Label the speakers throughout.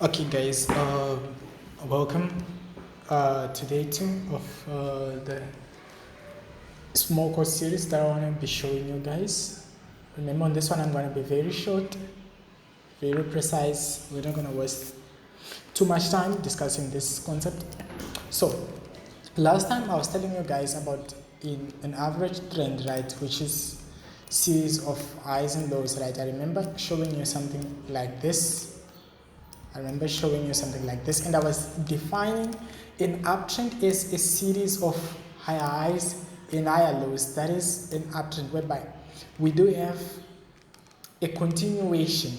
Speaker 1: Okay, guys, welcome to day two of the small course series that I want to be showing you guys. Remember, on this one, I'm going to be very short, very precise. We're not going to waste too much time discussing this concept. So, last time I was telling you guys about in an average trend, right, which is series of highs and lows, right? I remember showing you something like this. And I was defining an uptrend as a series of higher highs and higher lows. That is an uptrend whereby we do have a continuation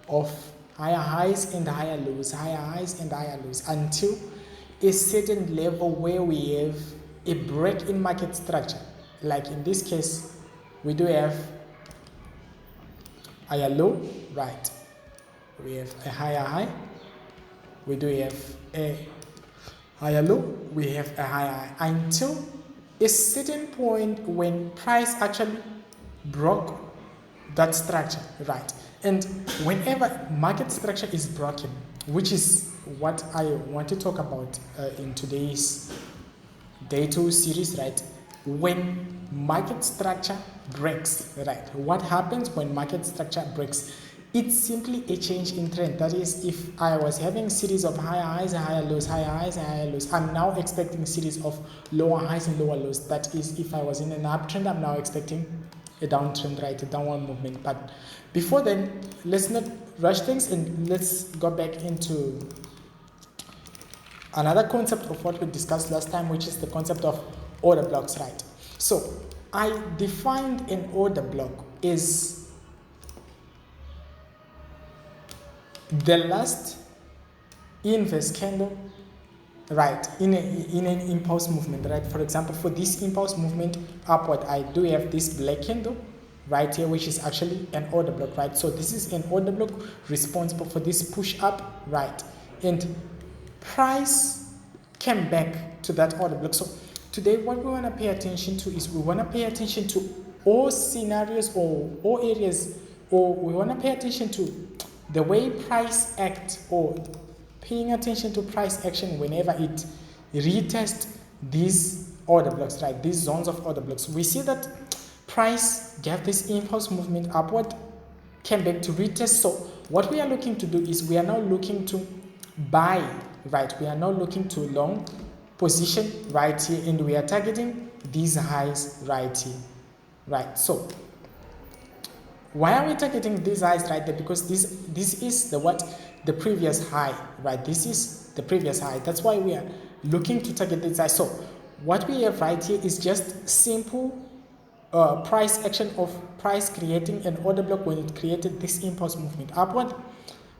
Speaker 1: of higher highs and higher lows, until a certain level where we have a break in market structure. Like in this case, we do have higher low, right? We have a higher high, we do have a higher low, we have a higher high, until a certain point when price actually broke that structure, right? And whenever market structure is broken, which is what I want to talk about in today's day two series, right? When market structure breaks, right? What happens when market structure breaks? It's simply a change in trend. That is, if I was having series of higher highs and higher lows, I'm now expecting series of lower highs and lower lows. That is, if I was in an uptrend, I'm now expecting a downtrend, right? A downward movement. But before then, let's not rush things and let's go back into another concept of what we discussed last time, which is the concept of order blocks, right? So I defined an order block as the last inverse candle, right, in an impulse movement, right? For example, for this impulse movement upward, I do have this black candle right here, which is actually an order block, right? So this is an order block responsible for this push up, right? And price came back to that order block. So today what we want to pay attention to is we want to pay attention to all scenarios or all areas, or we want to pay attention to the way price acts, or paying attention to price action whenever it retests these order blocks, right? These zones of order blocks. We see that price gave this impulse movement upward, came back to retest. So what we are looking to do is we are now looking to buy, right? We are now looking to long position right here, and we are targeting these highs right here, right? So why are we targeting these highs right there? Because this is the previous high, right? This is the previous high. That's why we are looking to target this high. So what we have right here is just simple price action of price creating an order block when it created this impulse movement upward,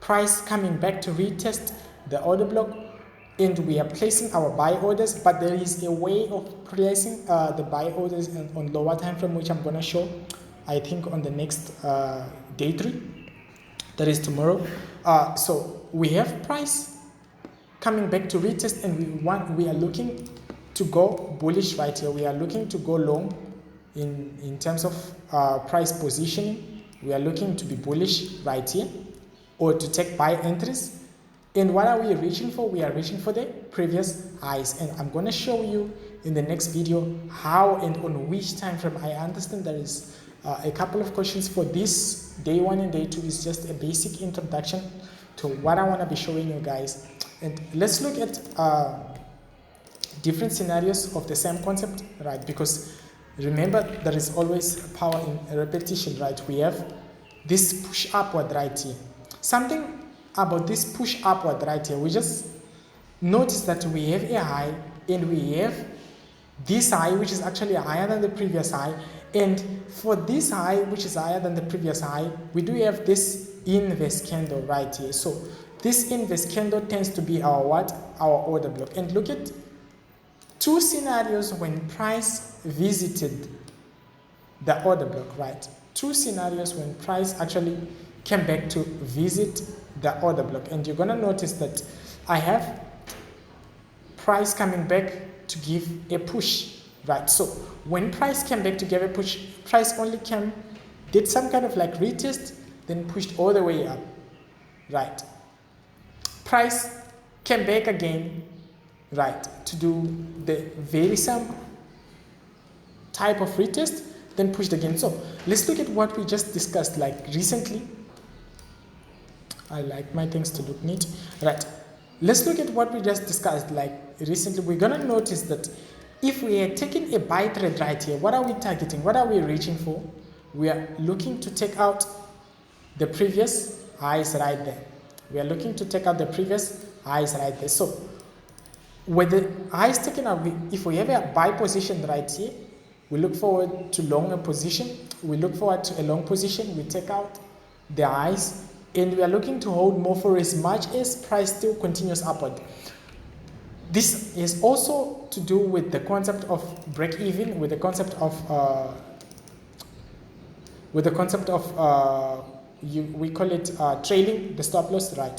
Speaker 1: price coming back to retest the order block, and we are placing our buy orders. But there is a way of placing the buy orders on lower time frame, which I'm going to show, I think, on the next day 3, that is tomorrow. So we have price coming back to retest, and we are looking to go bullish right here. We are looking to go long in terms of price positioning. We are looking to be bullish right here, or to take buy entries. And what are we reaching for? We are reaching for the previous highs, and I'm going to show you in the next video how and on which time frame. I understand there is a couple of questions for this day 1 and day 2. Is just a basic introduction to what I want to be showing you guys. And let's look at different scenarios of the same concept, right? Because remember, there is always power in repetition, right? We have this push upward right here. Something about this push upward right here, we just notice that we have a high, and we have this high, which is actually higher than the previous high. And for this high, which is higher than the previous high, we do have this inverse candle right here. So this inverse candle tends to be our what? Our order block. And look at two scenarios when price visited the order block, right? Two scenarios when price actually came back to visit the order block. And you're going to notice that I have price coming back to give a push, right? So when price came back to give a push, price only did some kind of like retest, then pushed all the way up, right? price came back again, right, to do the very same type of retest, then pushed again. So let's look at what we just discussed, like recently. I like my things to look neat. Right, let's look at what we just discussed, like recently. We're gonna notice that if we are taking a buy trade right here, what are we targeting? What are we reaching for? We are looking to take out the previous highs right there. We are looking to take out the previous highs right there. So with the highs taken out, if we have a buy position right here, we look forward to longer position. We look forward to a long position. We take out the highs, and we are looking to hold more for as much as price still continues upward. This is also to do with the concept of break even, with the concept of we call it trailing the stop loss, right?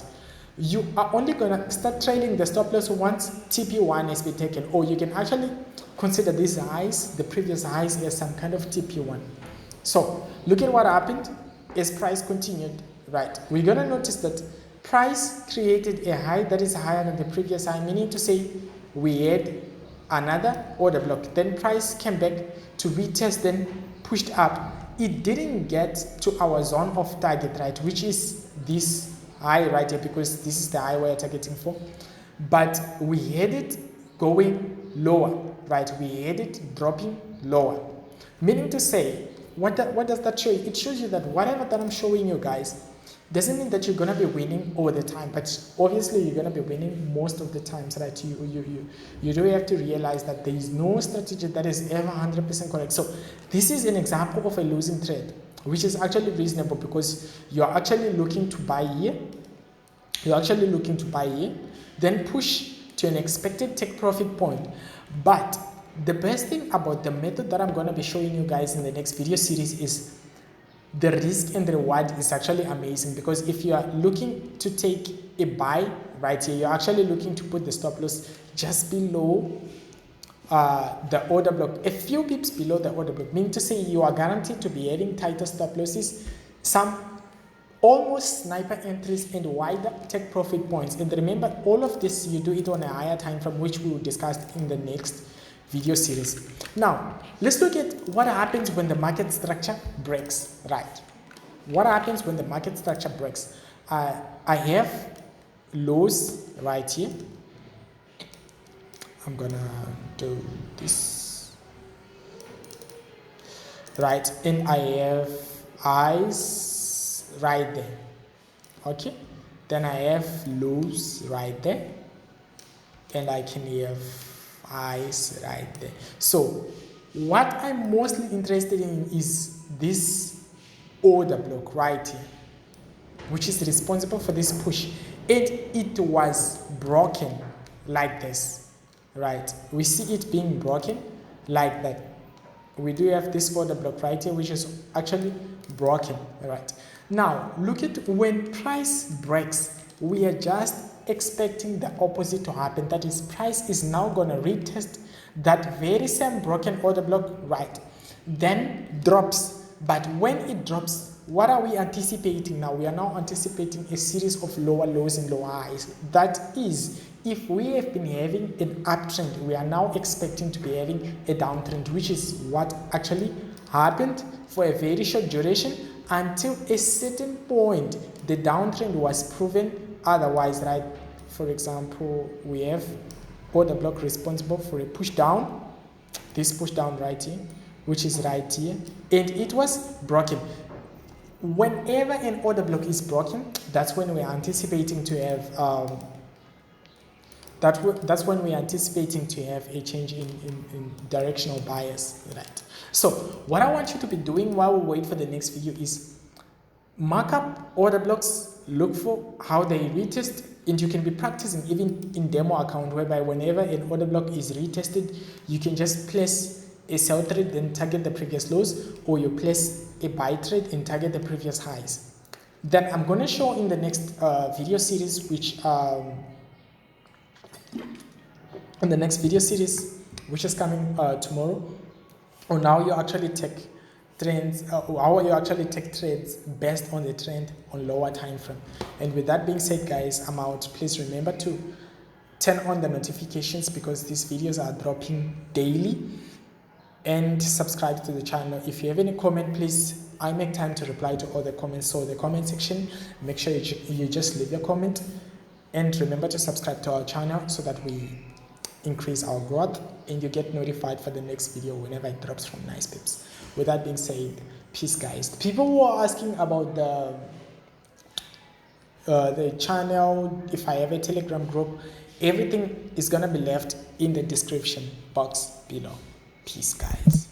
Speaker 1: You are only gonna start trailing the stop loss once TP1 has been taken, or you can actually consider these highs, the previous highs, as some kind of TP1. So look at what happened as price continued, right? We're gonna notice that price created a high that is higher than the previous high, meaning to say we had another order block. Then price came back to retest, then pushed up. It didn't get to our zone of target, right, which is this high right here, because this is the high we're targeting for. But we had it going lower, right? We had it dropping lower. Meaning to say, what does that show you? It shows you that whatever that I'm showing you guys doesn't mean that you're gonna be winning all the time, but obviously you're gonna be winning most of the times, right? You do have to realize that there is no strategy that is ever 100% correct. So this is an example of a losing trade, which is actually reasonable, because you're actually looking to buy here. You're actually looking to buy here, then push to an expected take profit point. But the best thing about the method that I'm gonna be showing you guys in the next video series is the risk and reward is actually amazing, because if you are looking to take a buy right here, you're actually looking to put the stop loss just below the order block, a few pips below the order block, meaning to say you are guaranteed to be having tighter stop losses, some almost sniper entries, and wider take profit points. And remember, all of this you do it on a higher time frame, which we will discuss in the next video series. Now let's look at what happens when the market structure breaks, right? What happens when the market structure breaks? I have lows right here. I'm gonna do this, right? And I have highs right there, okay? Then I have lows right there, and I can have highs right there. So what I'm mostly interested in is this order block right here, which is responsible for this push, and it was broken like this, right? We see it being broken like that. We do have this order block right here, which is actually broken, right? Now look at when price breaks, we are just expecting the opposite to happen. That is, price is now going to retest that very same broken order block, right? Then drops. But when it drops, what are we anticipating now? We are now anticipating a series of lower lows and lower highs. That is, if we have been having an uptrend, we are now expecting to be having a downtrend, which is what actually happened for a very short duration, until a certain point the downtrend was proven otherwise, right? For example, we have order block responsible for a push down, this push down right here, which is right here, and it was broken. Whenever an order block is broken, that's when we're anticipating to have that's when we're anticipating to have a change in directional bias, right? So what I want you to be doing while we wait for the next video is mark up order blocks, look for how they retest, and you can be practicing even in demo account, whereby whenever an order block is retested, you can just place a sell trade and target the previous lows, or you place a buy trade and target the previous highs. Then I'm going to show in the next video series, which in the next video series, which is coming tomorrow, or now you actually take trends, how you actually take trades based on the trend on lower time frame. And with that being said, guys, I'm out. Please remember to turn on the notifications because these videos are dropping daily, and subscribe to the channel. If you have any comment, please, I make time to reply to all the comments, so the comment section, make sure you just leave your comment, and remember to subscribe to our channel so that we increase our growth and you get notified for the next video whenever it drops from Nice Pips. With that being said, peace, guys. People who are asking about the channel, if I have a Telegram group, everything is gonna be left in the description box below. Peace, guys.